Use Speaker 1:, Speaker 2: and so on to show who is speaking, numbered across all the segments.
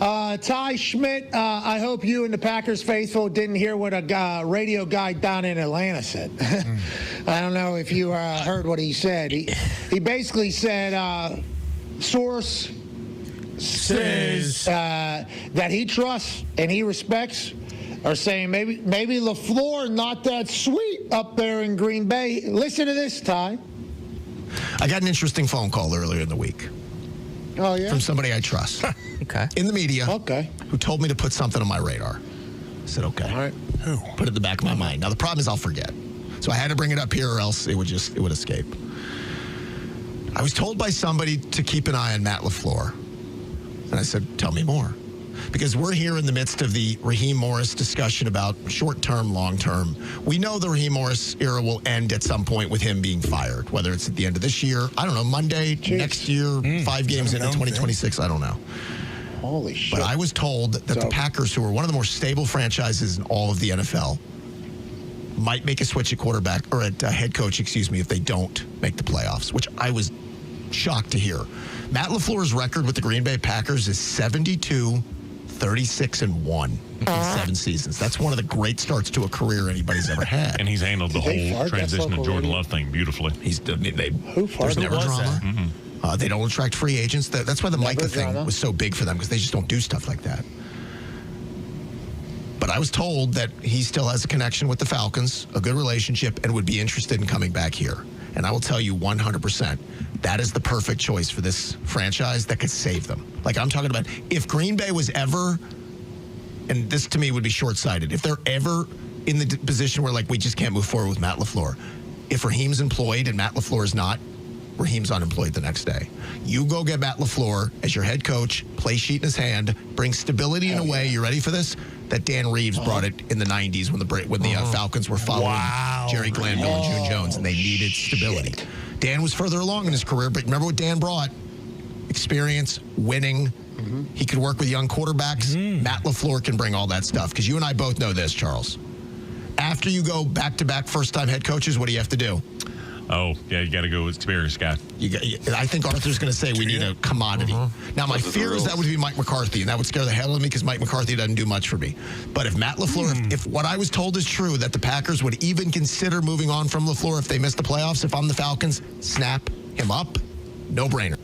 Speaker 1: Ty Schmidt, I hope you and the Packers faithful didn't hear what a radio guy down in Atlanta said. I don't know if you heard what he said. He basically said, source says that he trusts and he respects are saying maybe LaFleur not that sweet up there in Green Bay. Listen to this, Ty.
Speaker 2: I got an interesting phone call earlier in the week.
Speaker 1: Oh, yeah?
Speaker 2: From somebody I trust.
Speaker 3: Okay.
Speaker 2: In the media.
Speaker 1: Okay.
Speaker 2: Who told me to put something on my radar. I said, okay.
Speaker 1: All right.
Speaker 2: Who? Put it in the back of my mind. Now, the problem is I'll forget. So I had to bring it up here or else it would escape. I was told by somebody to keep an eye on Matt LaFleur. And I said, tell me more. Because we're here in the midst of the Raheem Morris discussion about short-term, long-term. We know the Raheem Morris era will end at some point with him being fired, whether it's at the end of this year, I don't know, Monday, next year, 5 games into 2026, I don't know.
Speaker 1: Holy shit.
Speaker 2: But I was told that the Packers, who are one of the more stable franchises in all of the NFL, might make a switch at quarterback, or at head coach, if they don't make the playoffs, which I was shocked to hear. Matt LaFleur's record with the Green Bay Packers is 72-36-1 in 7 seasons. That's one of the great starts to a career anybody's ever had.
Speaker 4: And he's handled the whole transition to Jordan Love thing beautifully.
Speaker 2: There's never drama. Mm-hmm. They don't attract free agents. That's why the Micah thing was so big for them, because they just don't do stuff like that. But I was told that he still has a connection with the Falcons, a good relationship, and would be interested in coming back here. And I will tell you 100%, that is the perfect choice for this franchise that could save them. Like I'm talking about, if Green Bay was ever, and this to me would be short-sighted, if they're ever in the position where like we just can't move forward with Matt LaFleur, if Raheem's employed and Matt LaFleur is not, Raheem's unemployed the next day. You go get Matt LaFleur as your head coach, play sheet in his hand, bring stability in a way, you ready for this? That Dan Reeves brought it in the 90s when the Falcons were following Jerry Glanville and June Jones, and they needed stability. Dan was further along in his career, but remember what Dan brought? Experience, winning. He could work with young quarterbacks. Matt LaFleur can bring all that stuff, because you and I both know this, Charles. After you go back-to-back first-time head coaches, what do you have to do?
Speaker 4: Oh, yeah, you got to go with experienced guy.
Speaker 2: I think Arthur's going to say we need a commodity. Now, my fear is that would be Mike McCarthy, and that would scare the hell out of me because Mike McCarthy doesn't do much for me. But if Matt LaFleur, if what I was told is true, that the Packers would even consider moving on from LaFleur if they missed the playoffs, if I'm the Falcons, snap him up. No-brainer.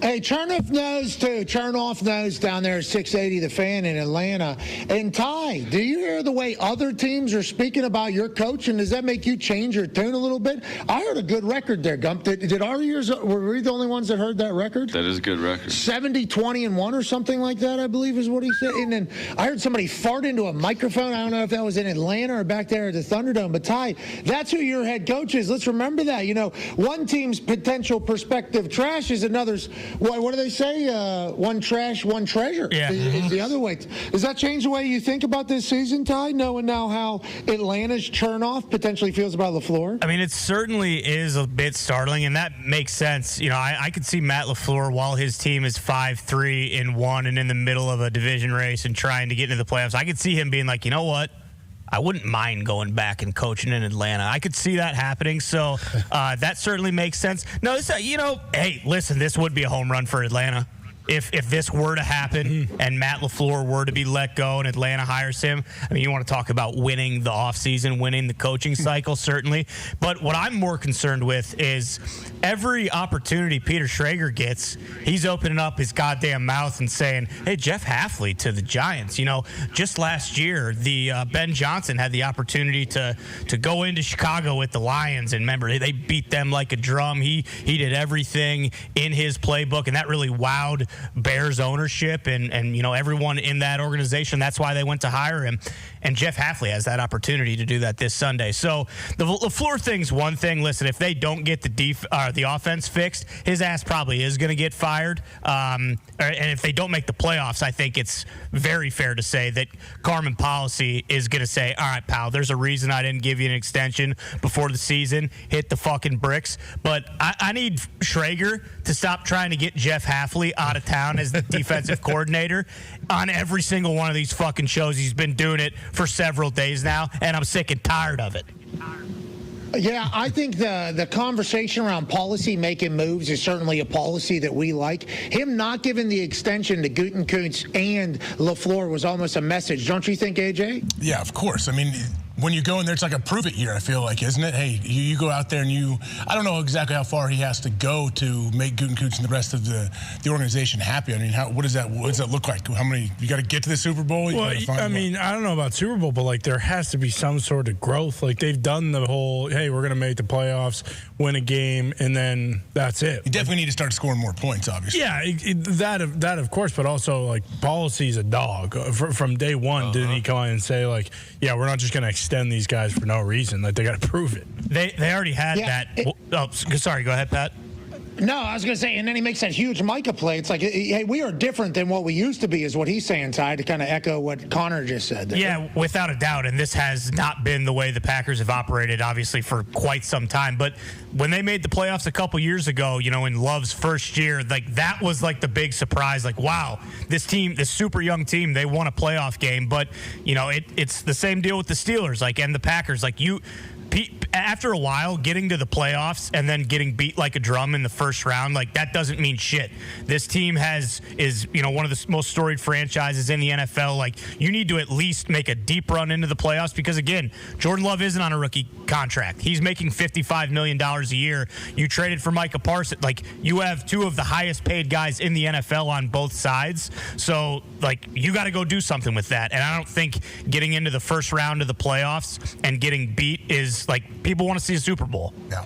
Speaker 1: Hey, Chernoff knows, too. Chernoff knows down there at 680 The Fan in Atlanta. And, Ty, do you hear the way other teams are speaking about your coach, and does that make you change your tune a little bit? I heard a good record there, Gump. Did our ears, were we the only ones that heard that record?
Speaker 5: That is a good record.
Speaker 1: 70-20-1 or something like that, I believe is what he said. And then I heard somebody fart into a microphone. I don't know if that was in Atlanta or back there at the Thunderdome. But, Ty, that's who your head coach is. Let's remember that. You know, one team's potential perspective trash is another's. What do they say? One trash, one treasure.
Speaker 3: Yeah.
Speaker 1: Is the other way. Does that change the way you think about this season, Ty, knowing now how Atlanta's Chernoff potentially feels about LaFleur?
Speaker 3: I mean, it certainly is a bit startling, and that makes sense. You know, I could see Matt LaFleur, while his team is 5-3-1 and in the middle of a division race and trying to get into the playoffs, I could see him being like, you know what? I wouldn't mind going back and coaching in Atlanta. I could see that happening, so that certainly makes sense. No, hey, listen, this would be a home run for Atlanta. If this were to happen and Matt LaFleur were to be let go and Atlanta hires him, I mean, you want to talk about winning the offseason, winning the coaching cycle, certainly. But what I'm more concerned with is every opportunity Peter Schrager gets, he's opening up his goddamn mouth and saying, hey, Jeff Hafley to the Giants. You know, just last year, Ben Johnson had the opportunity to go into Chicago with the Lions. And remember, they beat them like a drum. He did everything in his playbook, and that really wowed Bears ownership and you know, everyone in that organization. That's why they went to hire him. And Jeff Hafley has that opportunity to do that this Sunday. So the LaFleur thing's one thing. Listen, if they don't get the offense fixed, his ass probably is going to get fired. And if they don't make the playoffs, I think it's very fair to say that Carmen Policy is going to say, all right, pal, there's a reason I didn't give you an extension before the season. Hit the fucking bricks. But I need Schrager to stop trying to get Jeff Hafley out of town as the defensive coordinator on every single one of these fucking shows. He's been doing it for several days now, and I'm sick and tired of it.
Speaker 1: Yeah, I think the conversation around policy making moves is certainly a policy that we like. Him not giving the extension to Gutekunst and LaFleur was almost a message. Don't you think, AJ?
Speaker 5: Yeah, of course. I mean, when you go in there, it's like a prove it year, I feel like, isn't it? Hey, you go out there and I don't know exactly how far he has to go to make Gutekunst and the rest of the organization happy. I mean, what does that look like? How many, you got to get to the Super Bowl?
Speaker 6: Well, I mean, I don't know about Super Bowl, but like there has to be some sort of growth. Like they've done the whole, hey, we're going to make the playoffs, win a game, and then that's it.
Speaker 5: You definitely need to start scoring more points, obviously.
Speaker 6: Yeah, that of course, but also like policy's a dog. From day one, didn't he come on and say like, yeah, we're not just going to extend these guys for no reason. Like they got to prove it.
Speaker 3: They already had that. Sorry, go ahead, Pat.
Speaker 1: No, I was going to say, and then he makes that huge Micah play. It's like, hey, we are different than what we used to be, is what he's saying, Ty, to kind of echo what Connor just said there.
Speaker 3: Yeah, without a doubt. And this has not been the way the Packers have operated, obviously, for quite some time. But when they made the playoffs a couple years ago, in Love's first year, like that was like the big surprise. Like, wow, this team, this super young team, they won a playoff game. But, it's the same deal with the Steelers, and the Packers. Like, after a while, getting to the playoffs and then getting beat like a drum in the first round, like that doesn't mean shit. This team is one of the most storied franchises in the NFL. Like you need to at least make a deep run into the playoffs because again, Jordan Love isn't on a rookie contract. He's making $55 million a year. You traded for Micah Parsons. Like you have two of the highest paid guys in the NFL on both sides. So like you got to go do something with that. And I don't think getting into the first round of the playoffs and getting beat is like people want to see a Super Bowl.
Speaker 5: Yeah.